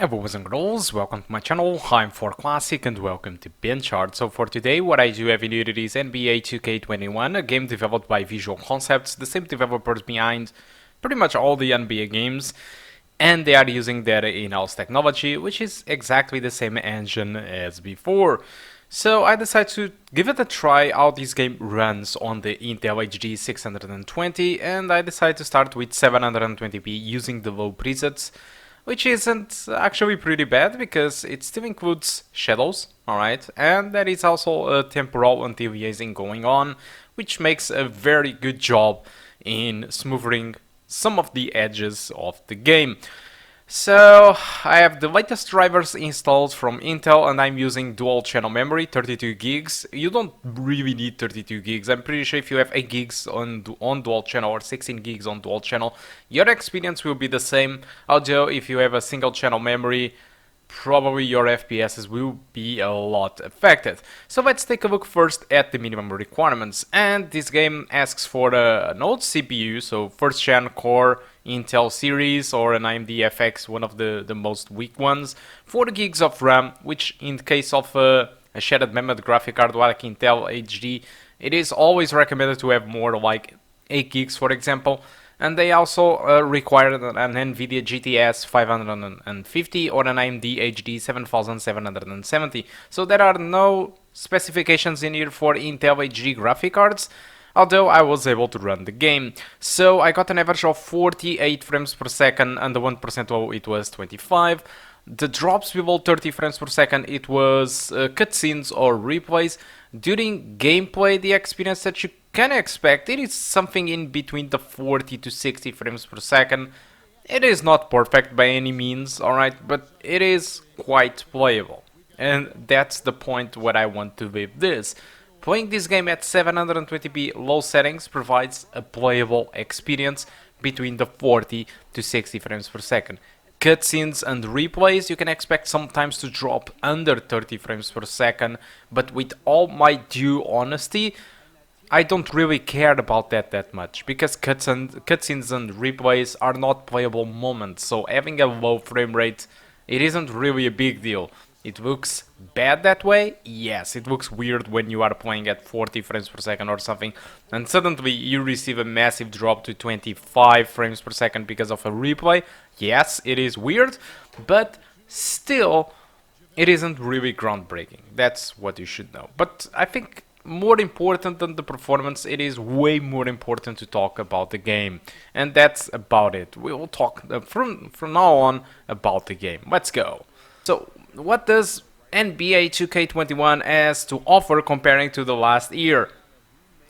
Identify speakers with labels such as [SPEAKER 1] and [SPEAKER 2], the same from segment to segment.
[SPEAKER 1] Hey boys and girls, welcome to my channel. I'm for Classic and welcome to BenchART. So for today, what I do every year is NBA 2K21, a game developed by Visual Concepts, the same developers behind pretty much all the NBA games, and they are using their in-house technology, which is exactly the same engine as before. So I decided to give it a try how this game runs on the Intel HD 620, and I decided to start with 720p using the low presets, which isn't actually pretty bad because it still includes shadows, alright, and there is also a temporal anti-aliasing going on, which makes a very good job in smoothing some of the edges of the game. So I have the latest drivers installed from Intel and I'm using dual channel memory, 32 gigs. You don't really need 32 gigs. I'm pretty sure if you have 8 gigs on dual channel or 16 gigs on dual channel, your experience will be the same. Although if you have a single channel memory, probably your FPS will be a lot affected. So let's take a look first at the minimum requirements. And this game asks for an old CPU, so first gen core Intel series or an AMD FX, one of the most weak ones, 4 gigs of RAM, which in case of a shared memory graphic card like Intel HD, it is always recommended to have more, like 8 gigs for example. And they also require an NVIDIA GTS 550 or an AMD HD 7770. So there are no specifications in here for Intel HD graphic cards, although I was able to run the game. So I got an average of 48 frames per second, and the 1% low it was 25. The drops below 30 frames per second, it was cutscenes or replays. During gameplay, the experience that you can expect, it is something in between the 40 to 60 frames per second. It is not perfect by any means, alright, but it is quite playable. And that's the point where I want to leave this. Playing this game at 720p low settings provides a playable experience between the 40 to 60 frames per second. Cutscenes and replays you can expect sometimes to drop under 30 frames per second, but with all my due honesty, I don't really care about that much, because cutscenes and replays are not playable moments, so having a low frame rate, it isn't really a big deal. It looks bad that way? Yes, it looks weird when you are playing at 40 frames per second or something, and suddenly you receive a massive drop to 25 frames per second because of a replay. Yes, it is weird, but still, it isn't really groundbreaking. That's what you should know. But I think more important than the performance, it is way more important to talk about the game. And that's about it. We will talk from now on about the game. Let's go. So, what does NBA 2K21 has to offer comparing to the last year?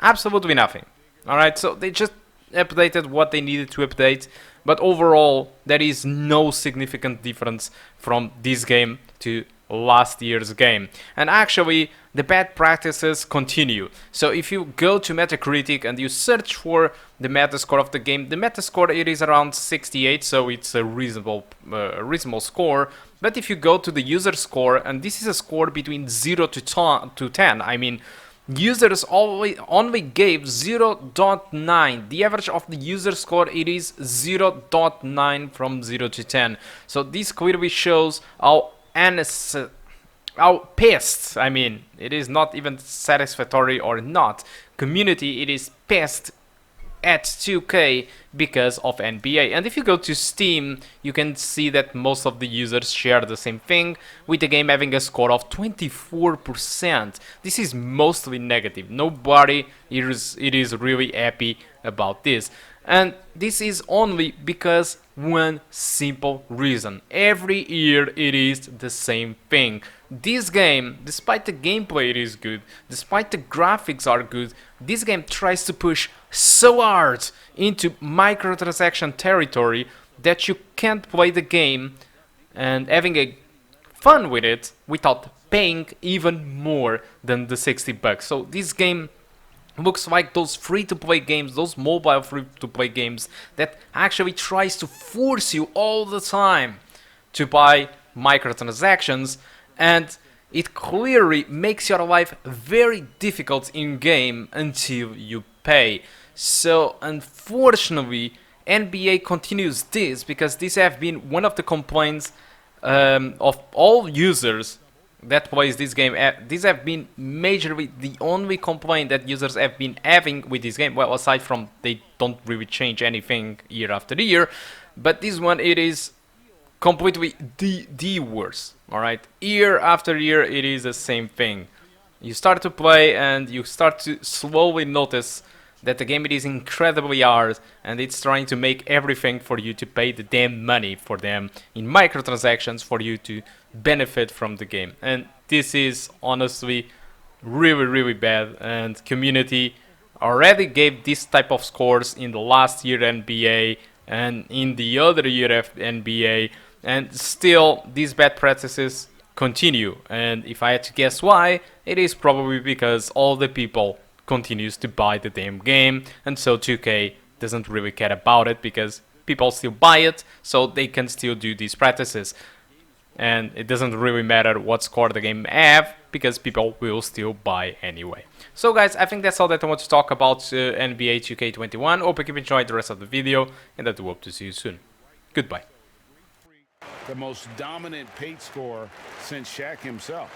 [SPEAKER 1] Absolutely nothing. Alright, so they just updated what they needed to update, but overall there is no significant difference from this game to last year's game. And actually the bad practices continue. So if you go to Metacritic and you search for the Metascore of the game, the Metascore it is around 68, so it's a reasonable score. But if you go to the user score, and this is a score between 0 to 10, I mean, users only gave 0.9. The average of the user score it is 0.9 from 0 to 10. So this clearly shows how pissed, I mean, it is not even satisfactory or not. Community, it is pissed at 2K because of NBA. And if you go to Steam, you can see that most of the users share the same thing, with the game having a score of 24%. This is mostly negative. Nobody is really happy about this. And this is only because one simple reason. Every year it is the same thing. This game, despite the gameplay it is good, despite the graphics are good, this game tries to push so hard into microtransaction territory that you can't play the game and having a fun with it without paying even more than the 60 bucks. So this game looks like those free-to-play games, those mobile free-to-play games that actually tries to force you all the time to buy microtransactions, and it clearly makes your life very difficult in-game until you pay. So unfortunately, NBA continues this because this have been one of the complaints of all users that plays this game, these have been majorly the only complaint that users have been having with this game. Well, aside from they don't really change anything year after year, but this one, it is completely the worst. All right, year after year, it is the same thing. You start to play and you start to slowly notice that the game, it is incredibly hard, and it's trying to make everything for you to pay the damn money for them in microtransactions for you to benefit from the game. And this is honestly really bad, and community already gave this type of scores in the last year NBA and in the other year NBA, and still these bad practices continue. And if I had to guess why, it is probably because all the people continues to buy the damn game, and so 2K doesn't really care about it because people still buy it, so they can still do these practices. And it doesn't really matter what score the game have because people will still buy anyway. So guys, I think that's all that I want to talk about NBA 2K21. Hope you keep enjoying the rest of the video, and I do hope to see you soon. Goodbye.
[SPEAKER 2] The most dominant paint scorer since Shaq himself.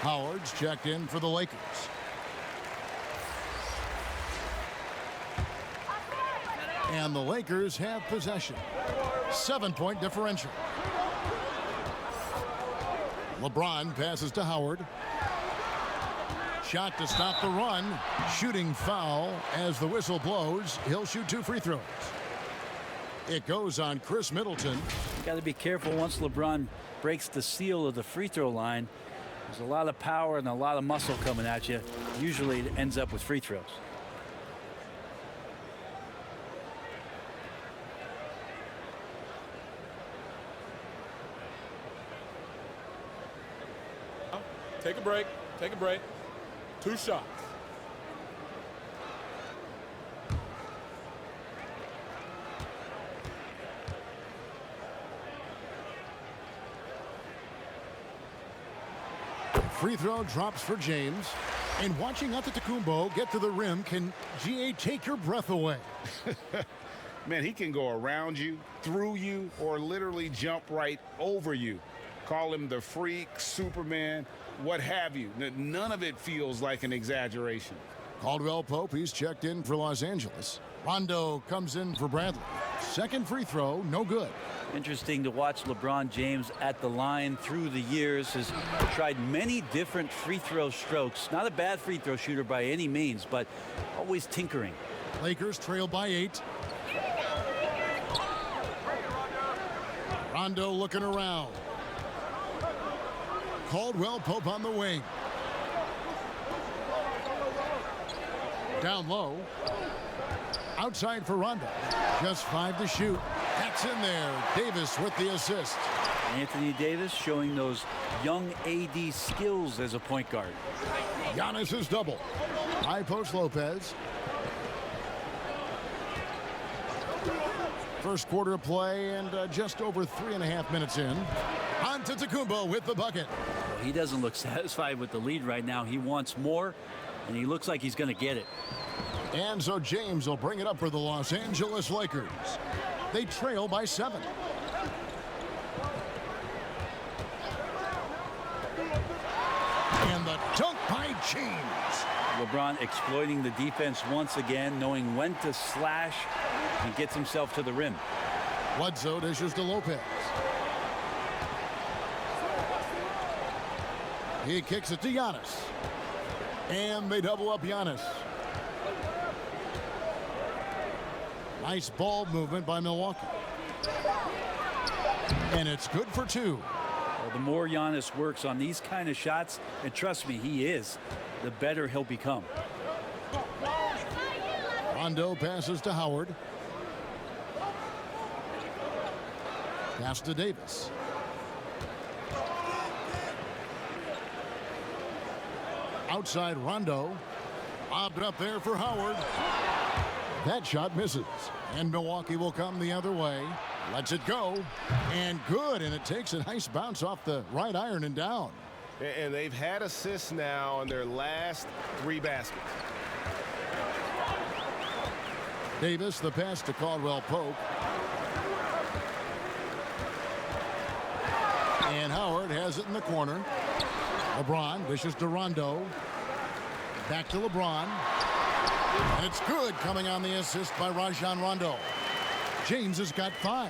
[SPEAKER 3] Howard's checked in for the Lakers. And the Lakers have possession. 7-point differential. LeBron passes to Howard. Shot to stop the run. Shooting foul as the whistle blows. He'll shoot 2 free throws. It goes on Chris Middleton.
[SPEAKER 4] Got to be careful once LeBron breaks the seal of the free throw line. There's a lot of power and a lot of muscle coming at you. Usually it ends up with free throws.
[SPEAKER 5] Take a break. Take a break. 2 shots.
[SPEAKER 3] Free throw drops for James. And watching Antetokounmpo get to the rim can, GA, take your breath away.
[SPEAKER 2] Man, he can go around you, through you, or literally jump right over you. Call him the freak, Superman, what have you. None of it feels like an exaggeration.
[SPEAKER 3] Caldwell Pope, he's checked in for Los Angeles. Rondo comes in for Bradley. Second free throw, no good.
[SPEAKER 4] Interesting to watch LeBron James at the line through the years. Has tried many different free throw strokes. Not a bad free throw shooter by any means, but always tinkering.
[SPEAKER 3] Lakers trail by 8. Rondo looking around. Caldwell Pope on the wing. Down low. Outside for Rondo. Just 5 to shoot. That's in there. Davis with the assist.
[SPEAKER 4] Anthony Davis showing those young AD skills as a point guard.
[SPEAKER 3] Giannis is double. High post Lopez. First quarter of play and just over 3.5 minutes in. Antetokounmpo with the bucket.
[SPEAKER 4] Well, he doesn't look satisfied with the lead right now. He wants more, and he looks like he's going to get it.
[SPEAKER 3] And so James will bring it up for the Los Angeles Lakers. They trail by 7. And the dunk by James.
[SPEAKER 4] LeBron exploiting the defense once again, knowing when to slash, and gets himself to the rim.
[SPEAKER 3] Bledsoe dishes to Lopez. He kicks it to Giannis. And they double up Giannis. Nice ball movement by Milwaukee. And it's good for 2.
[SPEAKER 4] Well, the more Giannis works on these kind of shots, and trust me, he is, the better he'll become.
[SPEAKER 3] Rondo passes to Howard. Pass to Davis. Outside Rondo. Lobbed up there for Howard. That shot misses. And Milwaukee will come the other way. Lets it go. And good. And it takes a nice bounce off the right iron and down.
[SPEAKER 6] And they've had assists now in their last 3 baskets.
[SPEAKER 3] Davis, the pass to Caldwell Pope. And Howard has it in the corner. LeBron dishes to Rondo. Back to LeBron. And it's good, coming on the assist by Rajon Rondo. James has got 5.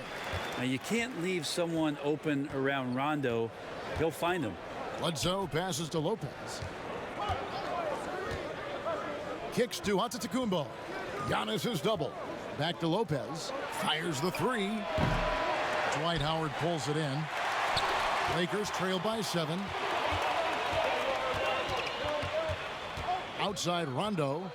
[SPEAKER 4] Now, you can't leave someone open around Rondo. He'll find him.
[SPEAKER 3] Bledsoe passes to Lopez. Kicks to Antetokounmpo. Giannis is double. Back to Lopez. Fires the 3. Dwight Howard pulls it in. Lakers trail by 7. Outside Rondo.